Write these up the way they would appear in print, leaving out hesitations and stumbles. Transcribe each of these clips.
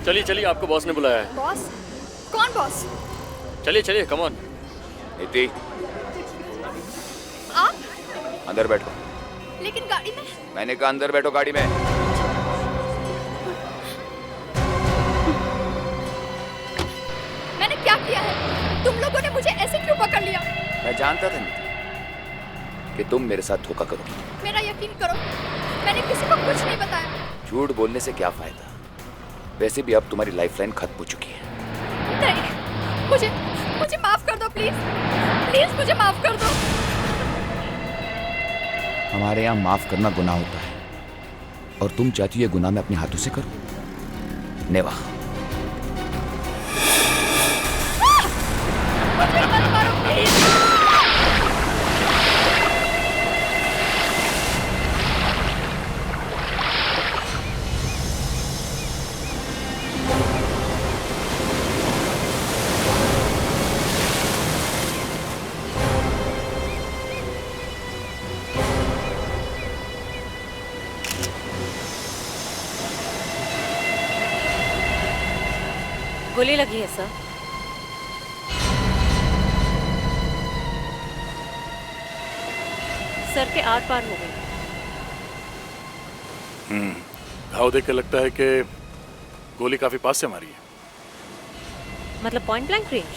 चलिए चलिए, आपको बॉस ने बुलाया है। बॉस? कौन बॉस? चलिए चलिए, कम ऑन। नीति, आप? अंदर बैठो। लेकिन गाड़ी में। मैंने कहा अंदर बैठो गाड़ी में। मैंने क्या किया है? तुम लोगों ने मुझे ऐसे क्यों पकड़ लिया? मैं जानता था नीति कि तुम मेरे साथ धोखा करोगी। मेरा यकीन करो, मैंने किसी को कुछ नहीं बताया। झूठ बोलने से क्या फायदा? वैसे भी अब तुम्हारी लाइफलाइन खत्म हो चुकी है। नहीं, मुझे मुझे माफ कर दो प्लीज। प्लीज मुझे माफ कर दो। हमारे यहाँ माफ करना गुनाह होता है और तुम चाहती हो ये गुनाह मैं अपने हाथों से करूं? नेवा। मुझे मत मारो प्लीज। गोली लगी है सर। सर के आर पार हो गई। घाव देख के लगता है कि गोली काफी पास से मारी है। मतलब पॉइंट ब्लैंक रेंज?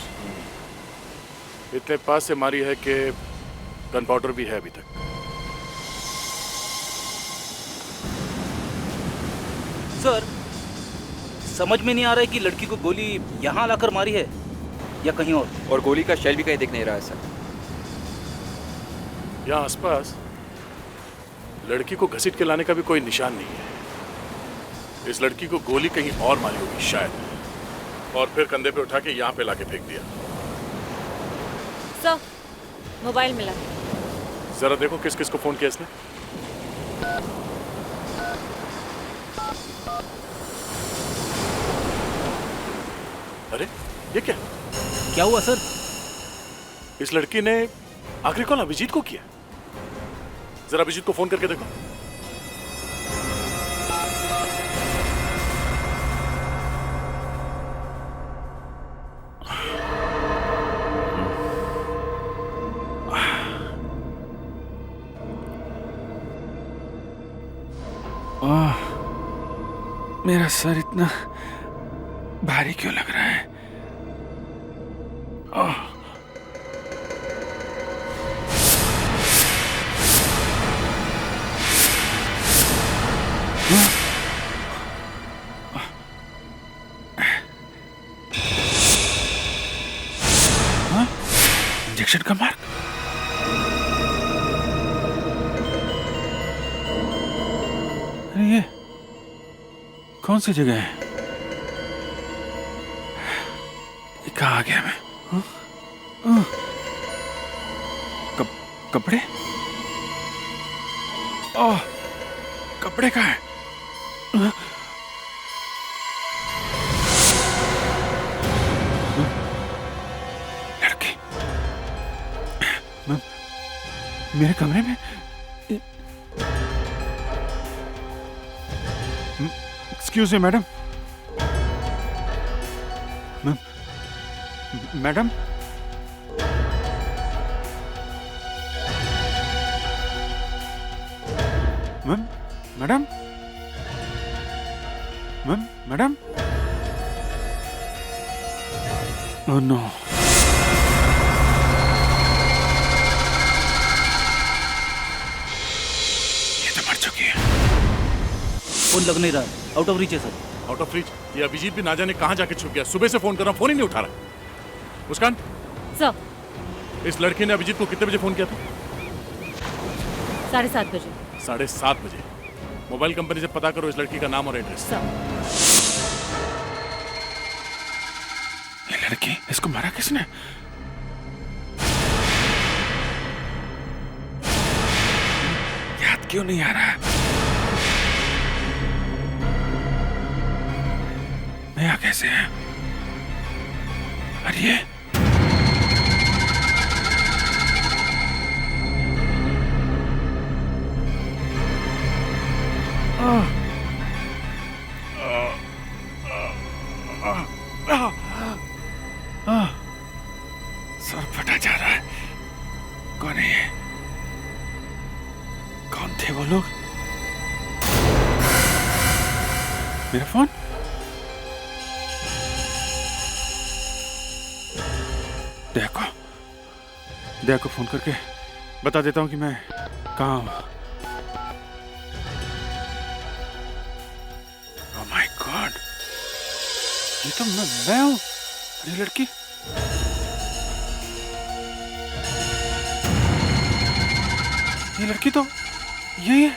इतने पास से मारी है कि गन पाउडर भी है अभी तक। सर, समझ में नहीं आ रहा है कि लड़की को गोली यहाँ लाकर मारी है या कहीं और गोली का शेल भी कहीं दिख नहीं रहा है सर। यहाँ आसपास लड़की को घसीट के लाने का भी कोई निशान नहीं है। इस लड़की को गोली कहीं और मारी होगी शायद, और फिर कंधे पे उठा के यहाँ पे लाके फेंक दिया। सर, मोबाइल मिला। जरा देखो किस किस को फोन किया इसने। अरे ये क्या? क्या हुआ सर? इस लड़की ने आखिरी कॉल अभिजीत को किया। जरा अभिजीत को फोन करके देखो। मेरा सर इतना भारी क्यों लग रहा है? इंजेक्शन का मार्क। अरे ये कौन सी जगह है? ये कहाँ आ गया मैं? कपड़े? ओह, कपड़े कहाँ है? लड़की मेरे कमरे में। Excuse me madam. Madam, madam, madam. Oh no. ये तो मर चुकी है। फोन लग नहीं रहा, आउट ऑफ रीच है सर। Out of reach? ये अभिजीत भी ना जाने कहां जाके छुप गया। सुबह से फोन कर रहा हूं, फोन ही नहीं उठा रहा। मुस्कान, सर, इस लड़की ने अभिजीत को कितने बजे फोन किया था? 7:30 बजे। 7:30 बजे। मोबाइल कंपनी से पता करो इस लड़की का नाम और एड्रेस। सर, ये लड़की, इसको मारा किसने? याद क्यों नहीं आ रहा? नया कैसे है? अरे कौन है ये? कौन थे वो लोग? मेरा फोन? दया को फोन करके बता देता हूँ कि मैं कहाँ हूँ। ओह माय गॉड, ये तो मैं हूँ। अरे लड़की, ये लड़की तो यही है।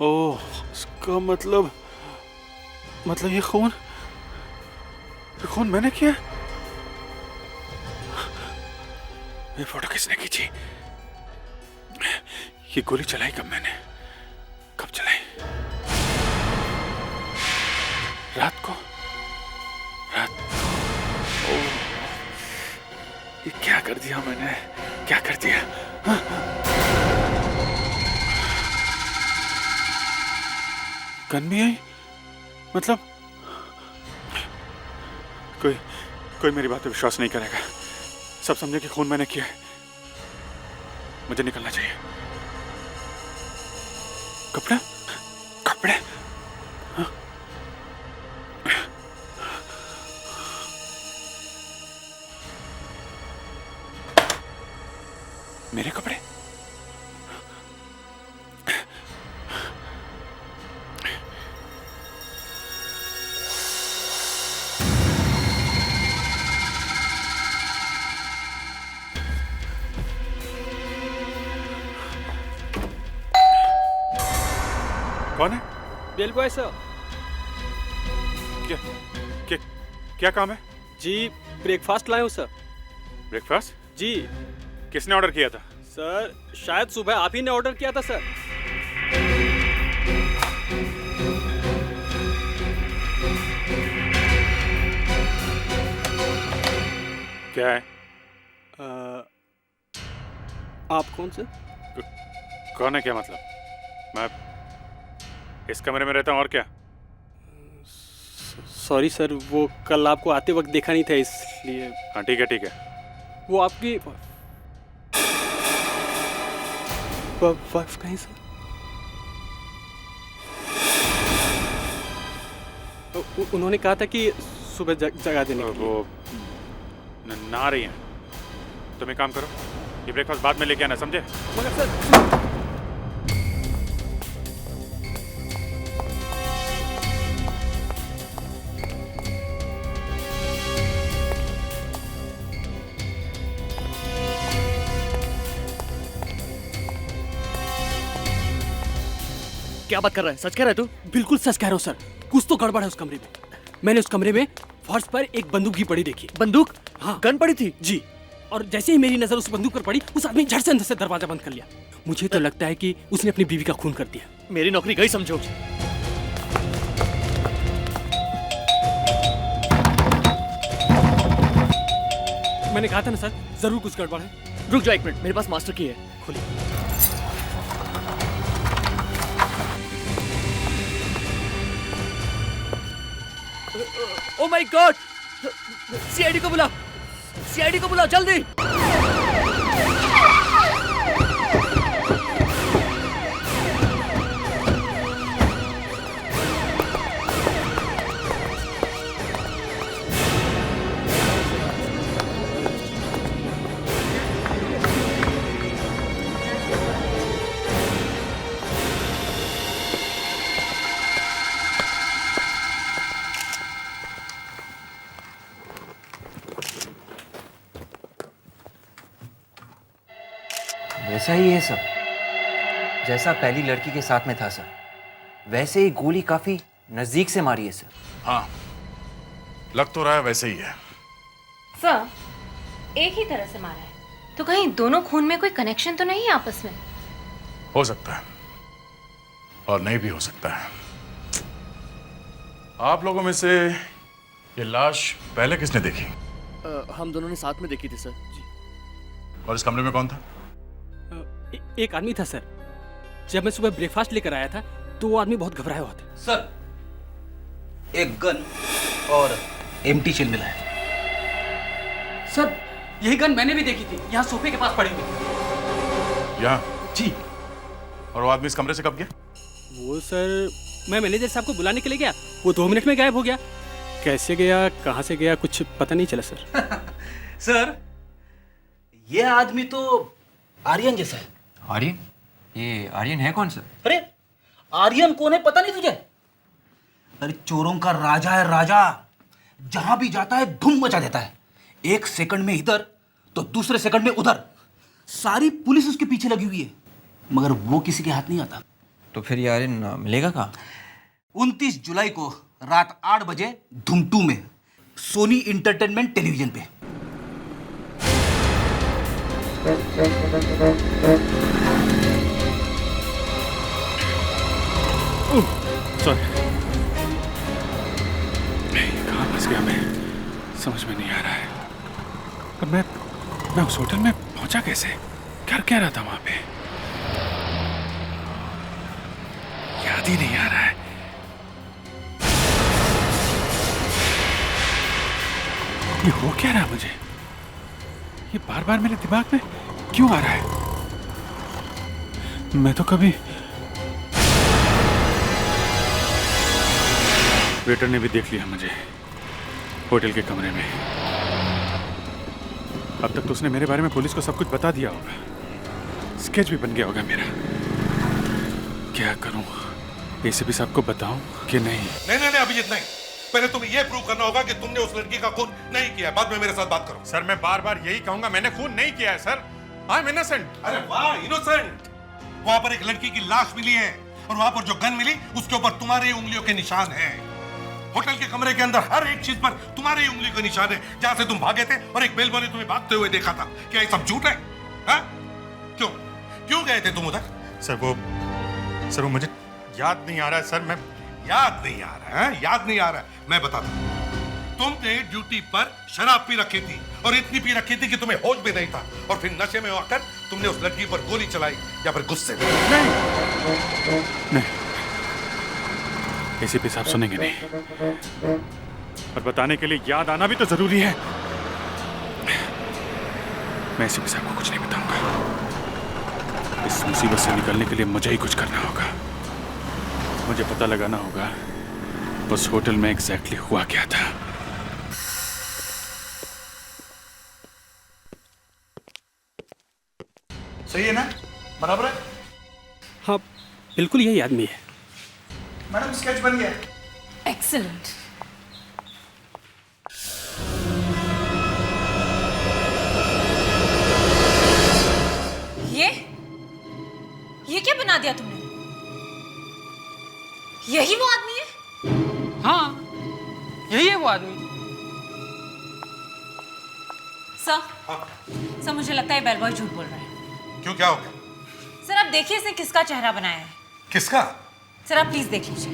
ओह, इसका मतलब ये खून मैंने किया। ये फोटो किसने खींची? ये गोली चलाई कब मैंने? कब चलाई? रात को। ओह, ये क्या कर दिया मैंने? क्या कर दिया? हाँ? गन भी आई? मतलब कोई मेरी बात पे विश्वास नहीं करेगा। सब समझे कि खून मैंने किया है। मुझे निकलना चाहिए। कपड़े? हाँ? मेरे कपड़े? कौन है? Bell boy sir. क्या काम है? जी ब्रेकफास्ट लाए हूँ सर। ब्रेकफास्ट? जी किसने ऑर्डर किया था? सर, शायद सुबह आप ही ने ऑर्डर किया था सर। क्या है? आप कौन से? कौन है क्या मतलब? मैं इस कमरे में रहता हूँ और क्या? सॉरी सर, वो कल आपको आते वक्त देखा नहीं था इसलिए। हाँ ठीक है। वो आपकी वाइफ कहीं सर? उन्होंने कहा था कि सुबह जगा देने के लिए। वो ना आ रही हैं। तुम एक काम करो, ये ब्रेकफास्ट बाद में लेके आना, समझे? मगर सर, क्या बात कर रहा है? सच कह रहा है तू? बिल्कुल सच कह रहा हूँ सर। कुछ तो गड़बड़ है उस कमरे में। मैंने उस कमरे में फर्श पर एक बंदूक भी पड़ी देखी। बंदूक? हाँ, गन पड़ी थी? जी। और जैसे ही मेरी नजर उस बंदूक पर पड़ी, उस आदमी झट से अंदर से दरवाजा बंद कर लिया। मुझे तो लगता है कि उसने अपनी बीवी का खून कर दिया। मेरी नौकरी गई समझो। मैंने कहा था ना सर, जरूर कुछ गड़बड़ है। रुक जाओ एक मिनट, मेरे पास मास्टर की है। खोलिए। Oh my God! सीआईडी को बुलाओ, सीआईडी को बुलाओ जल्दी। वैसा ही है सर, जैसा पहली लड़की के साथ में था सर। वैसे ही गोली काफी नजदीक से मारी है सर। हाँ, लग तो रहा है वैसे ही है। सर, एक ही तरह से मारा है, तो कहीं दोनों खून में कोई कनेक्शन तो नहीं है आपस में? हो सकता है और नहीं भी हो सकता है। आप लोगों में से ये लाश पहले किसने देखी? हम दोनों ने साथ में देखी थी सर। और इस कमरे में कौन था? एक आदमी था सर। जब मैं सुबह ब्रेकफास्ट लेकर आया था तो वो आदमी बहुत घबराया हुआ था। सर, एक गन और एम्प्टी शेल मिला है। सर, यही गन मैंने भी देखी थी, यहाँ सोफे के पास पड़ी हुई। यहाँ? जी। और वो आदमी इस कमरे से कब गया? वो सर, मैं मैनेजर साहब को बुलाने के लिए गया, वो 2 मिनट में गायब हो गया। कैसे गया, कहाँ से गया, कुछ पता नहीं चला सर। सर, ये आदमी तो आर्यन जैसा है। आर्यन? ये आर्यन है कौन सर? अरे आर्यन कौन है पता नहीं तुझे? अरे चोरों का राजा है, राजा। जहां भी जाता है धूम मचा देता है। 1 सेकंड में इधर तो दूसरे सेकंड में उधर। सारी पुलिस उसके पीछे लगी हुई है, मगर वो किसी के हाथ नहीं आता। तो फिर ये आर्यन मिलेगा कहाँ? 29 जुलाई को रात 8 बजे धूम 2 में सोनी इंटरटेनमेंट टेलीविजन पे। सॉरी, कहाँ फंस गया मैं, समझ में नहीं आ रहा है। अब मैं उस होटल में पहुंचा कैसे, कर क्या रहा था वहां पे, याद ही नहीं आ रहा है। ये हो क्या रहा मुझे, ये बार बार मेरे दिमाग में क्यों आ रहा है? मैं तो कभी वेटर ने भी देख लिया मुझे होटल के कमरे में। अब तक तो उसने मेरे बारे में पुलिस को सब कुछ बता दिया होगा, स्केच भी बन गया होगा मेरा। क्या करूं, एसीपी साहब को बताऊं कि नहीं? नहीं, अभिजीत नहीं। पहले तुम्हें यह प्रूव करना होगा कि तुमने उस लड़की का खून नहीं किया। बाद में मेरे साथ बात करो। सर, मैं बार बार यही कहूंगा, मैंने खून नहीं किया है सर। I am innocent. अरे वाह, इनोसेंट। वहां पर एक लड़की की लाश मिली है और वहां पर जो गन मिली उसके ऊपर तुम्हारी उंगलियों के निशान हैं। होटल के कमरे के अंदर हर एक चीज पर तुम्हारी उंगली के निशान है, जहां से तुम भागे थे और एक बेलबॉय ने तुम्हें भागते हुए देखा था। क्या ये सब झूठ है? हा? क्यों गए थे तुम उधर? सर वो मुझे याद नहीं आ रहा है सर। मैं याद नहीं आ रहा है? याद नहीं आ रहा है? मैं बताता हूं। तुमने ड्यूटी पर शराब पी रखी थी और इतनी पी रखी थी कि तुम्हें होश भी नहीं था, और फिर नशे में आकर तुमने उस लड़की पर गोली चलाई, या फिर गुस्से में? नहीं, एसीपी साहब सुनेंगे नहीं, और बताने के लिए याद आना भी तो जरूरी है। मैं एसीपी साहब को कुछ नहीं बताऊंगा। इस मुसीबत से निकलने के लिए मुझे ही कुछ करना होगा। मुझे पता लगाना होगा उस होटल में एग्जैक्टली हुआ क्या था। सही है ना? बराबर है? हाँ, बिल्कुल यही आदमी है। मैडम, स्केच बन गया। एक्सीलेंट। ये क्या बना दिया तुमने? यही वो आदमी है? हाँ, यही है वो आदमी। सर, मुझे लगता है बेलबॉय झूठ बोल रहा है। क्यों, क्या हो गया? सर, आप देखिए इसने किसका चेहरा बनाया है। किसका? सर, आप प्लीज देख लीजिए।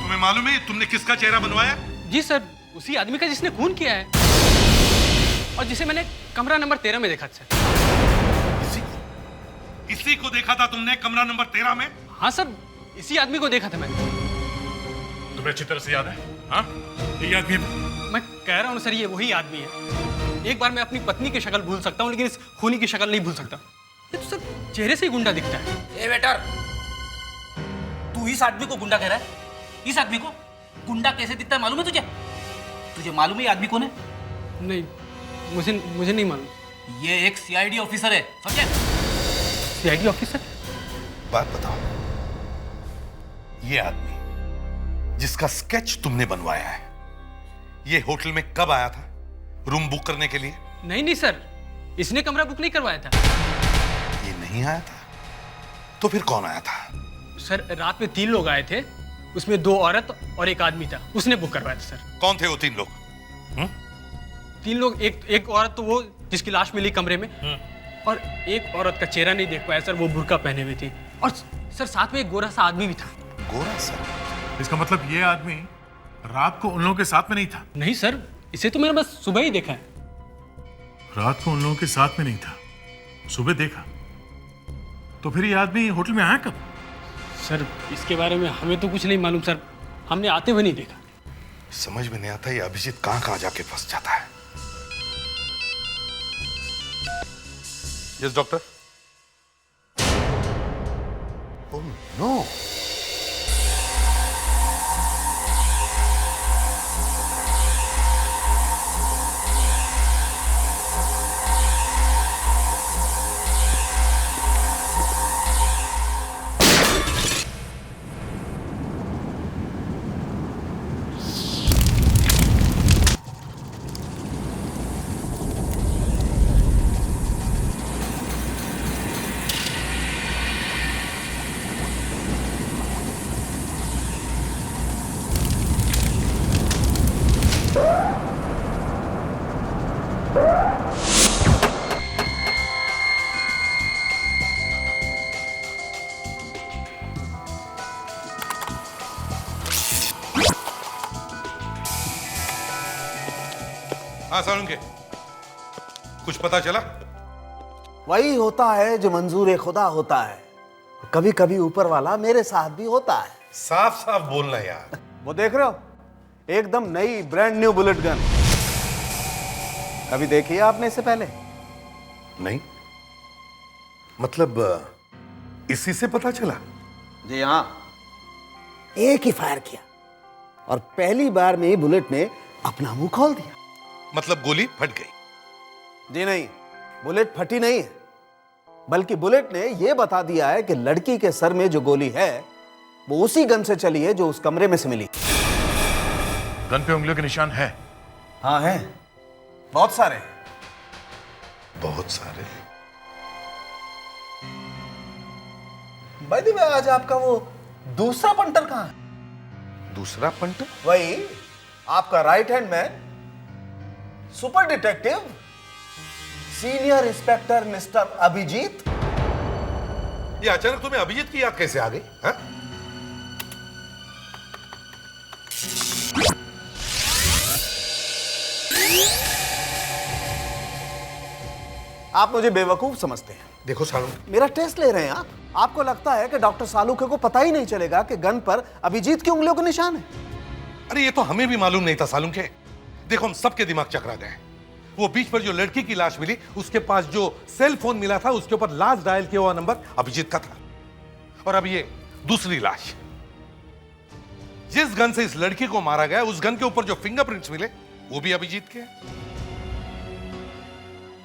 तुम्हें मालूम है तुमने किसका चेहरा बनवाया? जी सर, उसी आदमी का जिसने खून किया है और जिसे मैंने कमरा नंबर 13 में देखा था। इसी को देखा था तुमने कमरा नंबर 13 में? हाँ सर, इसी आदमी को देखा था मैंने। तुम्हें अच्छी तरह से याद है? हाँ, यही आदमी है। मैं कह रहा हूँ सर, ये वही आदमी है। एक बार मैं अपनी पत्नी की शक्ल भूल सकता हूँ, लेकिन इस खूनी की शक्ल नहीं भूल सकता। ये तो सर चेहरे से ही गुंडा दिखता है। ए वेटर, तू इस आदमी को गुंडा कह रहा है? इस आदमी को गुंडा कैसे दिखता है मालूम है तुझे? तुझे मालूम है ये आदमी कौन है? नहीं, मुझे नहीं मालूम। ये एक सीआईडी ऑफिसर है, समझे? CID officer? बात बताओ, ये आदमी जिसका स्केच तुमने बनवाया है, ये होटल में कब आया था रूम बुक करने के लिए? नहीं सर, इसने कमरा बुक नहीं करवाया था। ये नहीं आया था? तो फिर कौन आया था? सर, रात में 3 लोग आए थे, उसमें 2 औरत और 1 आदमी था, उसने बुक करवाया था सर। कौन थे वो 3 लोग? 3 लोग, एक औरत तो वो जिसकी लाश मिली कमरे में, और एक औरत का चेहरा नहीं देख पाया सर, वो बुर्का पहने हुई थी, और सर साथ में एक गोरा सा आदमी भी था। गोरा सा? इसका मतलब ये आदमी रात को उन लोगों के साथ में नहीं था? नहीं सर, इसे तो मैंने बस सुबह ही देखा है। रात को उन लोगों के साथ में नहीं था, सुबह देखा। तो फिर ये आदमी होटल में आया कब? सर इसके बारे में हमें तो कुछ नहीं मालूम सर, हमने आते हुए नहीं देखा। समझ में नहीं आता ये अभिजीत कहां कहां जाके फंस जाता है। Yes doctor. Oh no. हाँ सालुंके, कुछ पता चला? वही होता है जो मंजूर खुदा होता है। कभी कभी ऊपर वाला मेरे साथ भी होता है। साफ साफ बोलना यार। वो देख रहे हो, एकदम नई ब्रांड न्यू बुलेट गन। कभी देखी है आपने इससे पहले? नहीं, मतलब इसी से पता चला? जी हाँ, एक ही फायर किया और पहली बार में ही बुलेट ने अपना मुंह खोल दिया। मतलब गोली फट गई? जी नहीं, बुलेट फटी नहीं है, बल्कि बुलेट ने यह बता दिया है कि लड़की के सर में जो गोली है वो उसी गन से चली है जो उस कमरे में से मिली। गन पे उंगलियों के निशान है? हाँ है, बहुत सारे। बहुत सारे? भाई दी आज आपका वो दूसरा पंटर कहां है? दूसरा पंटर? वही आपका right hand man, super detective, senior inspector mister Abhijeet. ये अचानक तुम्हें अभिजीत की याद कैसे आ गई? हाँ? आप मुझे बेवकूफ समझते हैं। देखो सालू, मेरा टेस्ट ले रहे हैं आप। आपको लगता है कि डॉक्टर सालुखे को पता ही नहीं चलेगा कि गन पर अभिजीत की उंगलियों के निशान है? अरे ये तो हमें भी मालूम नहीं था सालुंके। देखो हम सबके दिमाग चकरा गए। वो बीच पर जो लड़की की लाश मिली, उसके पास जो सेल फोन मिला था, उसके ऊपर लास्ट डायल किया हुआ नंबर अभिजीत का था। और अब ये दूसरी लाश, जिस गन से इस लड़की को मारा गया, उस गन के ऊपर जो फिंगरप्रिंट्स मिले वो भी अभिजीत के हैं।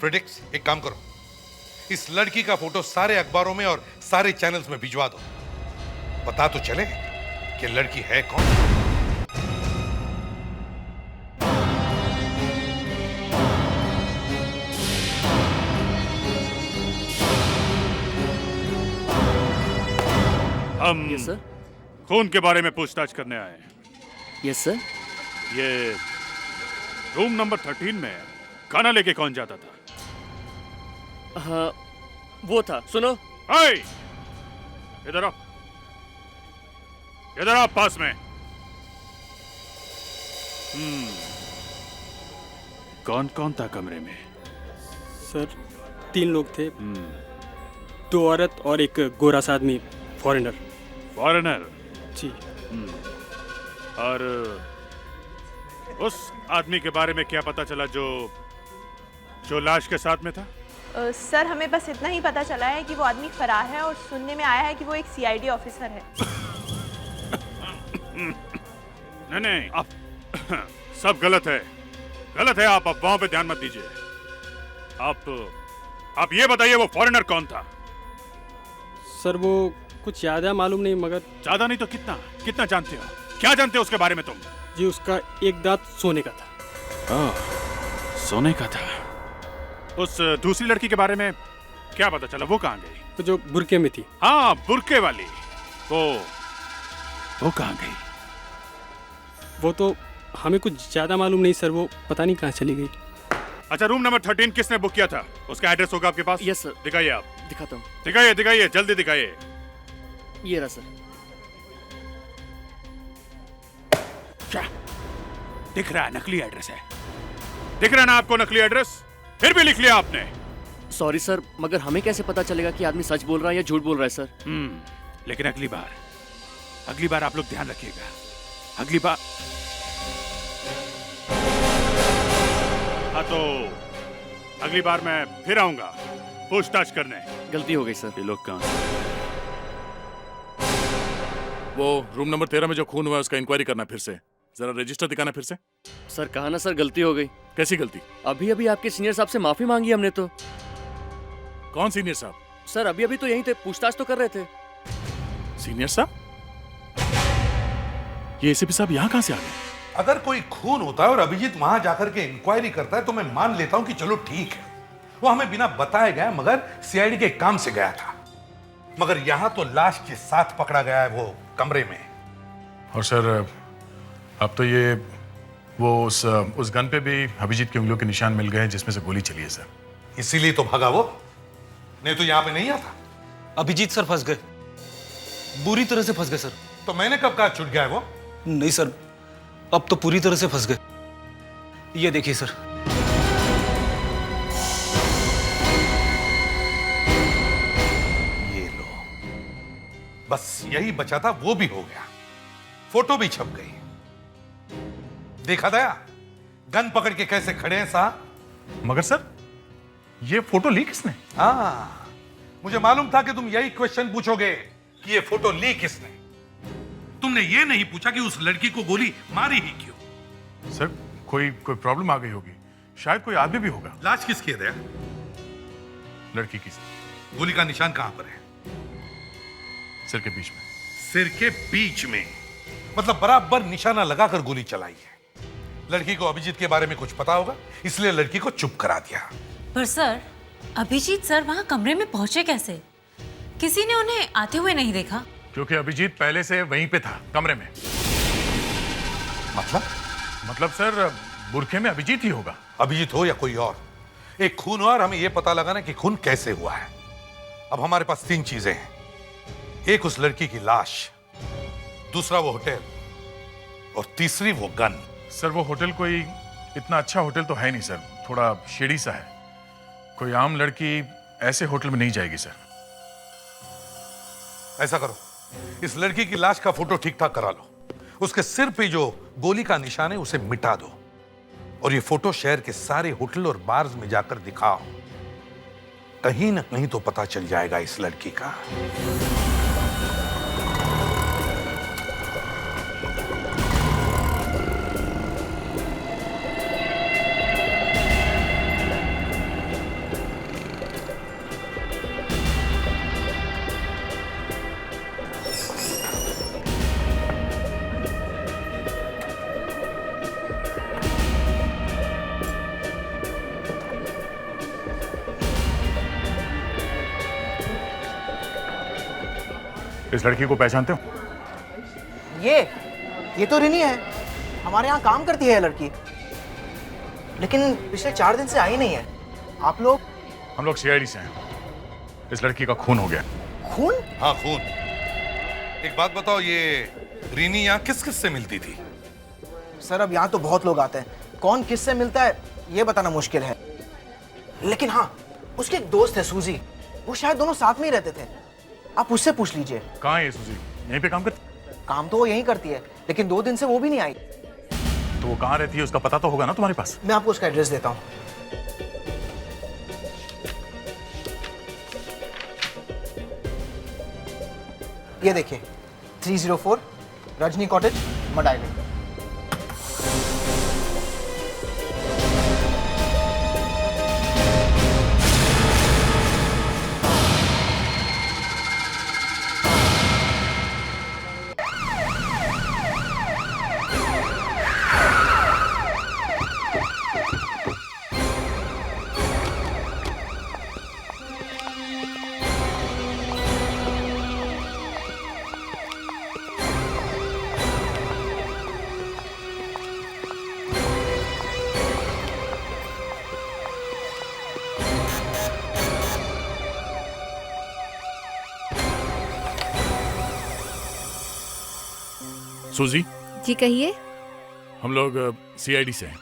फ्रेडिक्स, एक काम करो, इस लड़की का फोटो सारे अखबारों में और सारे चैनल्स में भिजवा दो। पता तो चले कि लड़की है कौन। हम यस सर। खून के बारे में पूछताछ करने आए हैं। Yes sir. ये रूम नंबर 13 में खाना लेके कौन जाता था? हाँ, वो था। सुनो, हाय, इधर आओ, इधर आओ पास में। कौन कौन था कमरे में? सर 3 लोग थे, 2 औरत और एक गोरा सा आदमी, फॉरेनर। फॉरेनर? जी। और उस आदमी के बारे में क्या पता चला जो लाश के साथ में था? सर हमें बस इतना ही पता चला है कि वो आदमी फरार है और सुनने में आया है कि वो एक सीआईडी ऑफिसर है। नहीं, आप सब गलत है, गलत है। आप अफवाहों पे ध्यान मत दीजिए। आप ये बताइए वो फॉरेनर कौन था? सर वो कुछ ज्यादा मालूम नहीं, मगर ज्यादा नहीं तो कितना जानते हो? क्या जानते हो उसके बारे में तुम? जी उसका एक दांत सोने का था। सोने का था। उस दूसरी लड़की के बारे में क्या पता चला? वो कहाँ गई? तो जो बुरके में थी। हाँ, बुरके वाली। वो कहाँ गई? वो तो हमें कुछ ज्यादा मालूम नहीं सर, वो पता नहीं कहाँ चली गई। अच्छा, रूम नंबर 13 किसने बुक किया था? उसका एड्रेस होगा आपके पास? Yes sir. दिखाइए। आप दिखाता हूँ। दिखाइए, जल्दी दिखाइए। ये रहा सर। क्या दिख रहा है? नकली एड्रेस है। दिख रहा है ना आपको नकली एड्रेस? फिर भी लिख लिया आपने। सॉरी सर, मगर हमें कैसे पता चलेगा कि आदमी सच बोल रहा है या झूठ बोल रहा है सर? लेकिन अगली बार आप लोग ध्यान रखिएगा। अगली बार। हाँ तो अगली बार मैं फिर आऊंगा पूछताछ करने। गलती हो गई सर। ये लोग कहाँ हैं? वो रूम नंबर 13 में जो खून हुआ है उसका इंक्वायरी करना फिर से। जरा रजिस्टर दिखाना फिर से। सर कहा ना सर, गलती हो गई। कैसी गलती? अभी अभी आपके सीनियर साहब से माफी मांगी हमने तो। कौन सीनियर साहब? सर अभी अभी तो यहीं थे, पूछताछ तो कर रहे थे। सीनियर साहब? ये एसीपी साहब यहाँ कहाँ से आ गए? अगर कोई खून होता है और अभिजीत वहां जाकर के इंक्वायरी करता है तो मैं मान लेता हूं कि चलो ठीक है, वो हमें बिना बताए गया, मगर सीआईडी के काम से गया था। मगर यहां तो लाश के साथ पकड़ा गया है वो कमरे में। और सर अब तो ये वो उस गन पे भी अभिजीत की उंगलियों के निशान मिल गए हैं जिसमें से गोली चली है सर। इसीलिए तो भागा वो, नहीं तो यहां पे नहीं आता। अभिजीत सर फंस गए, बुरी तरह से फंस गए सर। तो मैंने कब कहा छूट गया है वो? नहीं सर, अब तो पूरी तरह से फंस गए। ये देखिए सर। ये लो, बस यही बचा था, वो भी हो गया। फोटो भी छप गई। देखा दया, गन पकड़ के कैसे खड़े हैं साहब। मगर सर ये फोटो ली किसने? हाँ, मुझे मालूम था कि तुम यही क्वेश्चन पूछोगे कि ये फोटो ली किसने। तुमने ये नहीं पूछा कि उस लड़की को गोली मारी ही क्यों। सर कोई प्रॉब्लम आ गई होगी, शायद कोई आदमी भी होगा। लाश किसकी है दया? लड़की की। गोली का निशान कहां पर है? सिर के बीच में। सिर के बीच में, मतलब बराबर निशाना लगाकर गोली चलाई है। लड़की को अभिजीत के बारे में कुछ पता होगा, इसलिए लड़की को चुप करा दिया। पर सर, अभिजीत सर वहां कमरे में पहुंचे कैसे? किसी ने उन्हें आते हुए नहीं देखा? क्योंकि अभिजीत पहले से वहीं पे था, कमरे में। मतलब सर बुरखे में अभिजीत ही होगा। अभिजीत हो या कोई और, एक खून हुआ और हमें यह पता लगाना कि खून कैसे हुआ है। अब हमारे पास 3 चीजें हैं। एक उस लड़की की लाश, दूसरा वो होटल, और तीसरी वो गन। सर वो होटल कोई इतना अच्छा होटल तो है नहीं सर, थोड़ा शेडी सा है। कोई आम लड़की ऐसे होटल में नहीं जाएगी सर। ऐसा करो, इस लड़की की लाश का फोटो ठीक ठाक करा लो, उसके सिर पे जो गोली का निशान है उसे मिटा दो, और ये फोटो शहर के सारे होटल और बार्स में जाकर दिखाओ। कहीं ना कहीं तो पता चल जाएगा इस लड़की का। इस लड़की को पहचानते हो? ये तो रिनी है, हमारे यहाँ काम करती है ये लड़की, लेकिन पिछले 4 दिन से आई नहीं है। आप लोग? हम लोग सीआईडी से हैं। इस लड़की का खून हो गया। खून? हाँ खून। एक बात बताओ, ये रीनी यहाँ किस किस से मिलती थी? सर अब यहाँ तो बहुत लोग आते हैं, कौन किससे मिलता है ये बताना मुश्किल है। लेकिन हाँ, उसके एक दोस्त है सूजी, वो शायद दोनों साथ में ही रहते थे, आप उससे पूछ लीजिए। कहाँ है सूजी? यहीं पे काम करती? काम तो वो यहीं करती है, लेकिन 2 दिन से वो भी नहीं आई। तो वो कहाँ रहती है उसका पता तो होगा ना तुम्हारे पास? मैं आपको उसका एड्रेस देता हूँ। ये देखिए, 304 रजनी कॉटेज, मड आइलैंड। सूजी जी कहिए। हम लोग सीआईडी से हैं।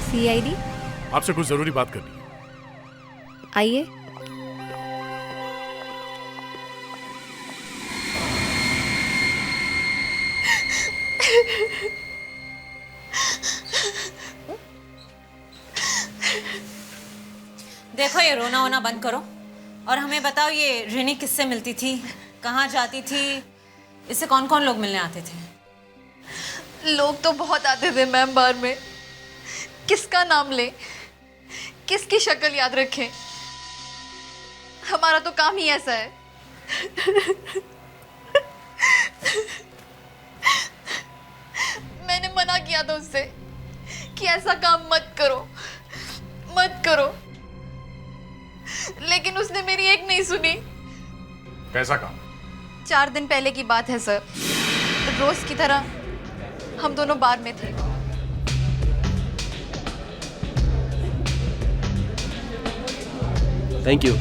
सीआईडी? आपसे कुछ जरूरी बात करनी है। आइए। देखो ये रोना वोना बंद करो और हमें बताओ ये रिनी किससे मिलती थी, कहाँ जाती थी, इससे कौन कौन लोग मिलने आते थे? लोग तो बहुत आते थे मैम बार में। किसका नाम ले, किसकी शक्ल याद रखें? हमारा तो काम ही ऐसा है। मैंने मना किया था उससे कि ऐसा काम मत करो, मत करो, लेकिन उसने मेरी एक नहीं सुनी। कैसा काम? 4 दिन पहले की बात है सर। रोज की तरह हम दोनों बार में थे। Thank you.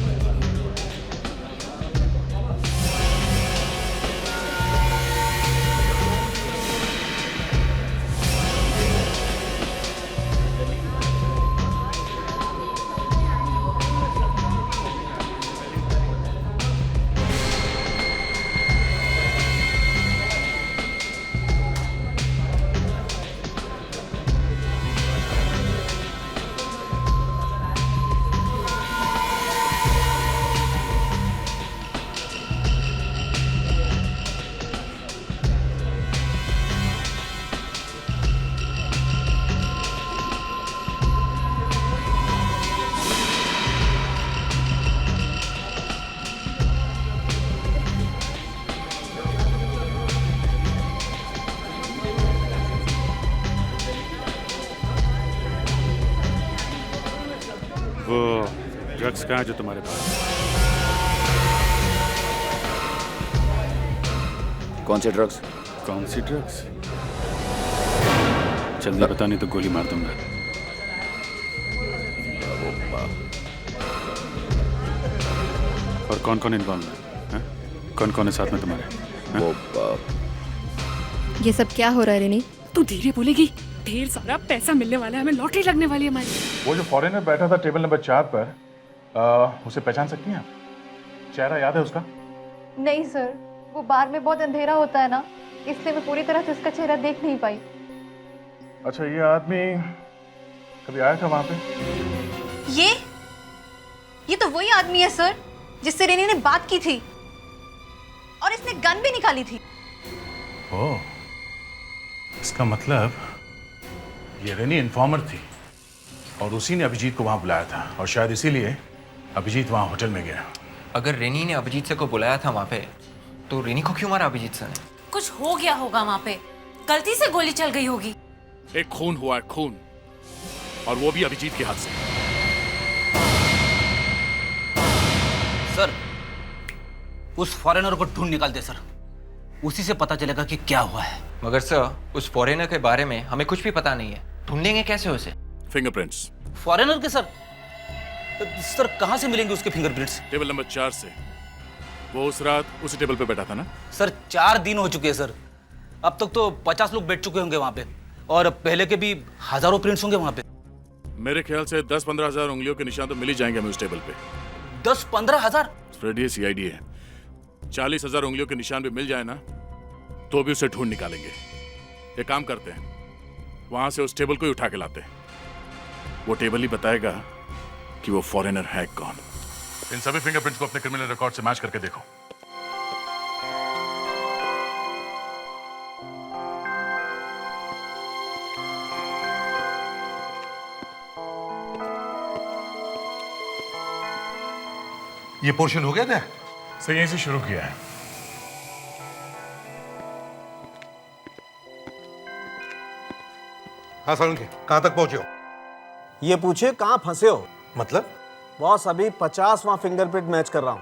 वो ड्रग्स कहाँ है जो तुम्हारे पास? कौन से ड्रग्स? कौन सी ड्रग्स? जल्दी बता नहीं तो गोली मार दूंगा। और कौन कौन इन्वॉल्व है? कौन कौन है साथ में तुम्हारे? ये सब क्या हो रहा है रिनी? तू धीरे बोलेगी। ढेर सारा पैसा मिलने वाला है, हमें लॉटरी लगने वाली है हमारी। वो जो फॉरेनर बैठा था टेबल नंबर 4 पर, उसे पहचान सकती हैं आप? चेहरा याद है उसका? नहीं सर, वो बार में बहुत अंधेरा होता है ना, इसलिए मैं पूरी तरह से उसका चेहरा देख नहीं पाई। अच्छा, ये आदमी कभी आया था वहां पे? ये तो वही आदमी है सर जिससे रेनी ने बात की थी और इसने गन भी निकाली थी। ओह, इसका मतलब ये रेनी इन्फॉर्मर थी और उसी ने अभिजीत को वहां बुलाया था और शायद इसीलिए अभिजीत वहां होटल में गया। अगर रेनी ने अभिजीत से को बुलाया था वहां पे, तो रेनी को क्यों मारा अभिजीत सर ने? कुछ हो गया होगा वहां पे, गलती से गोली चल गई होगी। एक खून हुआ है, खून, और वो भी अभिजीत के हाथ से। सर, उस फॉरेनर को ढूंढ निकाल दे सर, उसी से पता चलेगा कि क्या हुआ है। मगर सर, उस फॉरेनर के बारे में हमें कुछ भी पता नहीं है, ढूंढेंगे कैसे उसे? फिंगरप्रिंट्स। फॉरेनर के सर? सर कहां से मिलेंगे उसके फिंगरप्रिंट्स? टेबल नंबर 4 से। वो उस रात उसी टेबल पे बैठा था ना? सर 4 दिन हो चुके हैं सर, अब तक तो 50 लोग बैठ चुके होंगे वहां पे, और पहले के भी हजारों प्रिंट्स होंगे वहां पे। मेरे ख्याल से 10-15 हजार उंगलियों के निशान तो मिल ही जाएंगे हमें उस टेबल पे। 10-15 हजार? फ्रेडी सीआईडी है, 40,000 उंगलियों के निशान भी मिल जाए ना तो भी उसे ढूंढ निकालेंगे। एक काम करते हैं, वहां से उस टेबल को ही उठा के लाते हैं, वो टेबल ही बताएगा कि वो फॉरेनर है कौन। इन सभी फिंगरप्रिंट्स को अपने क्रिमिनल रिकॉर्ड से मैच करके देखो। ये पोर्शन हो गया था? सर यहीं से शुरू किया है। हाँ सोलंकी, कहां तक पहुंचे हो? ये पूछे कहां फंसे हो? मतलब? बॉस, अभी 50वां फिंगरप्रिंट मैच कर रहा हूं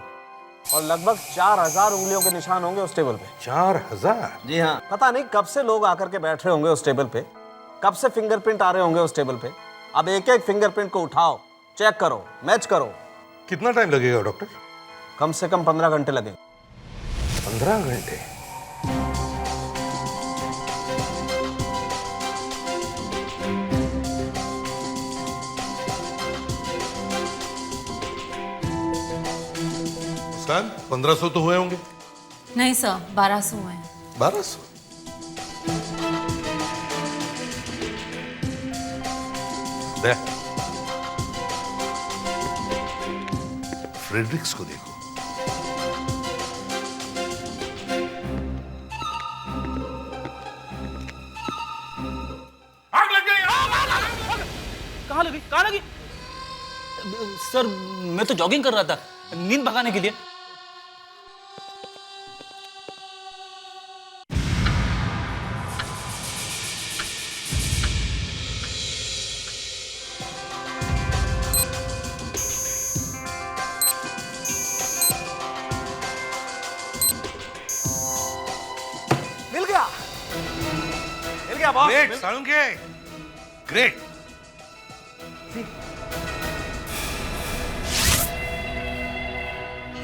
और लगभग 4000 उंगलियों के निशान होंगे उस टेबल पे। 4000? जी हाँ। पता नहीं कब से लोग आकर के बैठ रहे होंगे उस टेबल पे, कब से फिंगरप्रिंट आ रहे होंगे उस टेबल पे। अब एक एक फिंगरप्रिंट को उठाओ, चेक करो, मैच करो। कितना टाइम लगेगा डॉक्टर? कम से कम 15 घंटे लगेंगे। 15 घंटे? मुस्कान 1500 तो हुए होंगे? नहीं सर, 1200 हुए हैं। 1200? दे फ्रेडरिक्स को देखो। आग लग गई! कहाँ लगी? कहाँ लगी? सर मैं तो जॉगिंग कर रहा था नींद भगाने के लिए। मिल गया बॉस। Great Salunkhe, great.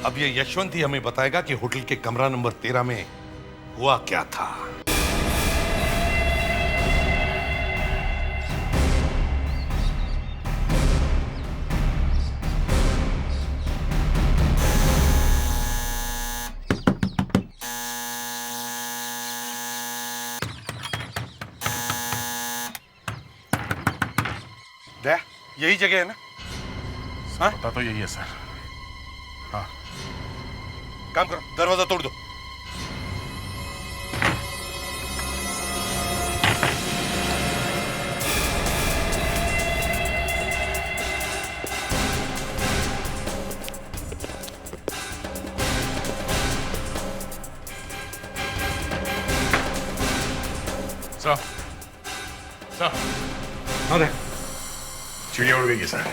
अब ये यशवंत ही हमें बताएगा कि होटल के कमरा नंबर 13 में हुआ क्या था। दया, यही जगह है ना? हाँ? पता तो यही है सर। हाँ। काम करो, दरवाजा तोड़ दो। Sir, sir. हाँ दया। चिड़िया उड़ गई है सर।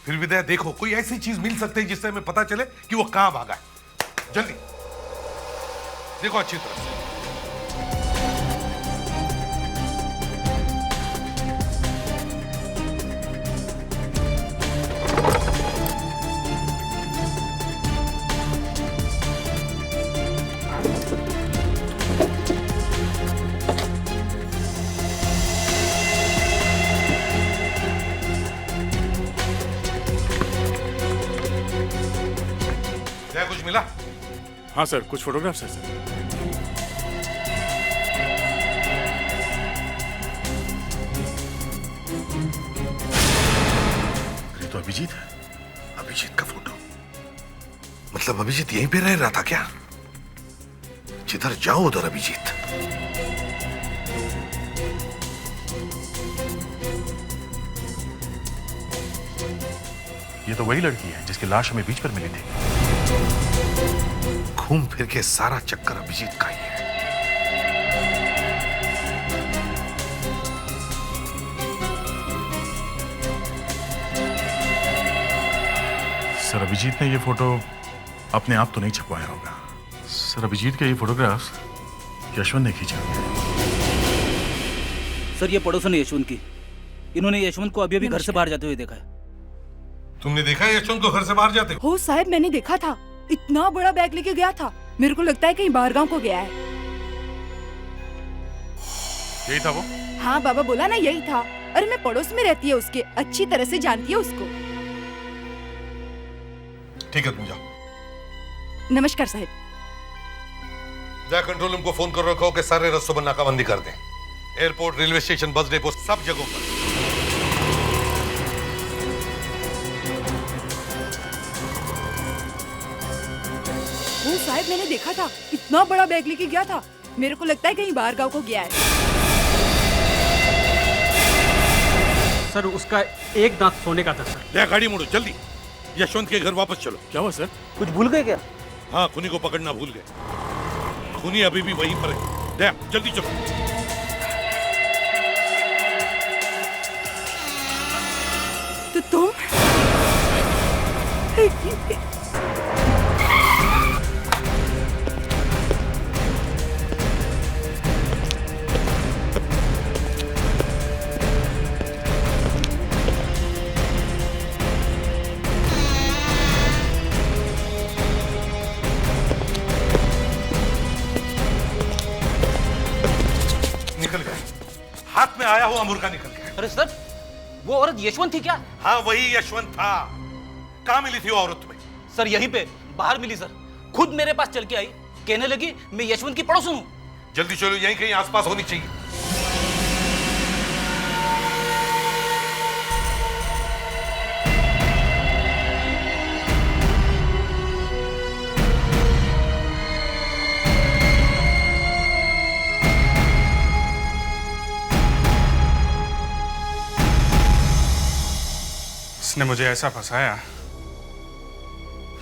फिर भी दया देखो, कोई ऐसी चीज मिल सकती है जिससे हमें पता चले कि वो कहां भागा है। जल्दी देखो अच्छी तरह से। क्या कुछ मिला? हाँ सर, कुछ फोटोग्राफ्स है सर। ये तो अभिजीत है। अभिजीत का फोटो। मतलब अभिजीत यहीं पे रह रहा था क्या? जिधर जाओ उधर अभिजीत। ये तो वही लड़की है जिसकी लाश हमें बीच पर मिली थी। घूम फिर के सारा चक्कर अभिजीत का ही है। सर अभिजीत ने ये फोटो अपने आप तो नहीं छपवाया होगा। सर अभिजीत के ये फोटोग्राफ्स यशवंत ने खींचा। सर ये पड़ोसन है यशवंत की। इन्होंने यशवंत को अभी घर से बाहर जाते हुए देखा है। तुमने देखा है यशवंत को घर से बाहर जाते? हो साहब, मैंने देखा था। इतना बड़ा बैग लेके गया था। मेरे को लगता है कहीं बाहर गांव को गया है। यही था वो? हाँ बाबा बोला ना, यही था। अरे मैं पड़ोस में रहती है उसके, अच्छी तरह से जानती है उसको। ठीक है तुम जाओ। नमस्कार साहब। जा कंट्रोल रूम को फोन कर रखो कि सारे रस्तों पर नाकाबंदी कर दें। Airport, railway station, bus depot, सब जगहों पर। वो साहब मैंने देखा था, इतना बड़ा बैग लेके गया था। मेरे को लगता है कहीं बाहर गांव को गया है। सर उसका एक दांत सोने का था सर। ले गाड़ी मोड़ो जल्दी। यशवंत के घर वापस चलो। क्या हुआ सर? कुछ भूल गए क्या? हाँ, खूनी को पकड़ना भूल गए। खूनी अभी भी वहीं पर है। ले जल्दी चलो। तो तुम निकल गए। हाथ में आया हुआ मुर्गा निकल गया। अरे सर वो औरत यशवंत थी क्या? हाँ वही यशवंत था। कहाँ मिली थी वो औरत तुम्हें? सर यहीं पे बाहर मिली सर, खुद मेरे पास चल के आई, कहने लगी मैं यशवंत की पड़ोसन हूँ। जल्दी चलो, यहीं कहीं आसपास होनी चाहिए। इसने मुझे ऐसा फंसाया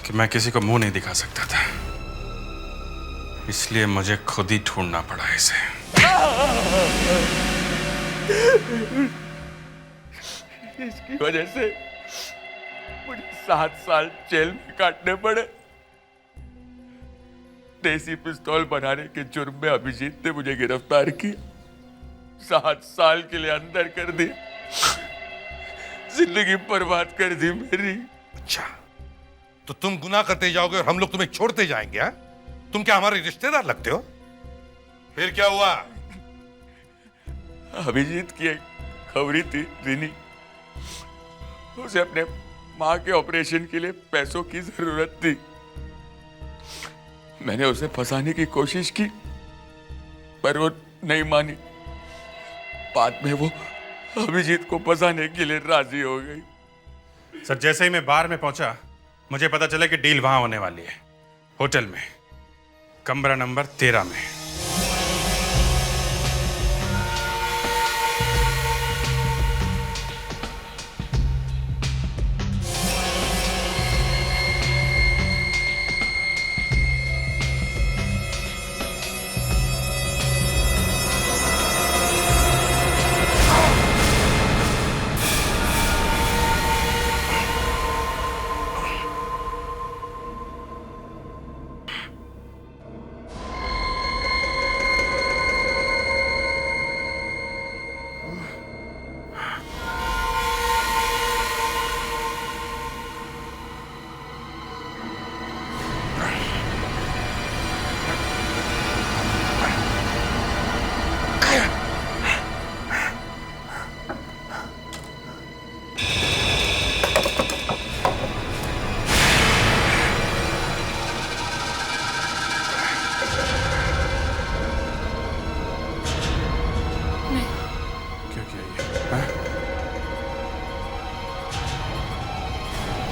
कि मैं किसी को मुंह नहीं दिखा सकता था, इसलिए मुझे खुद ही ढूंढना पड़ा इसे। इसकी वजह से मुझे 7 साल जेल में काटने पड़े। देसी पिस्तौल बनाने के जुर्म में अभिजीत ने मुझे गिरफ्तार किया, 7 साल के लिए अंदर कर दिया, जिंदगी बर्बाद कर दी मेरी। अच्छा, तो तुम गुनाह करते जाओगे और हम लोग तुम्हें छोड़ते जाएंगे? हा? तुम क्या हमारे रिश्तेदार लगते हो? फिर क्या हुआ? अभिजीत की एक खबरी थी रिनी, उसे अपने माँ के ऑपरेशन के लिए पैसों की जरूरत थी। मैंने उसे फंसाने की कोशिश की पर वो नहीं मानी। बाद में वो अभिजीत को फंसाने के लिए राजी हो गई। सर जैसे ही मैं बार में पहुंचा, मुझे पता चला कि डील वहां होने वाली है, होटल में, कमरा नंबर 13 में।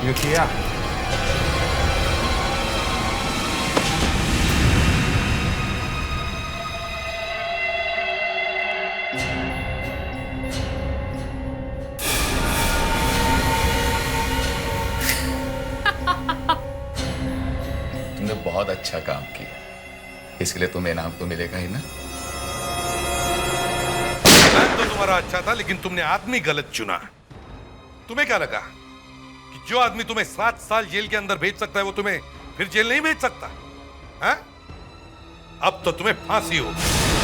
ये किया? तुमने बहुत अच्छा काम किया, इसके लिए तुम्हें इनाम तो मिलेगा ही ना। प्लान तो तुम्हारा अच्छा था, लेकिन तुमने आदमी गलत चुना। तुम्हें क्या लगा कि जो आदमी तुम्हें 7 साल जेल के अंदर भेज सकता है वो तुम्हें फिर जेल नहीं भेज सकता? है? अब तो तुम्हें फांसी होगी।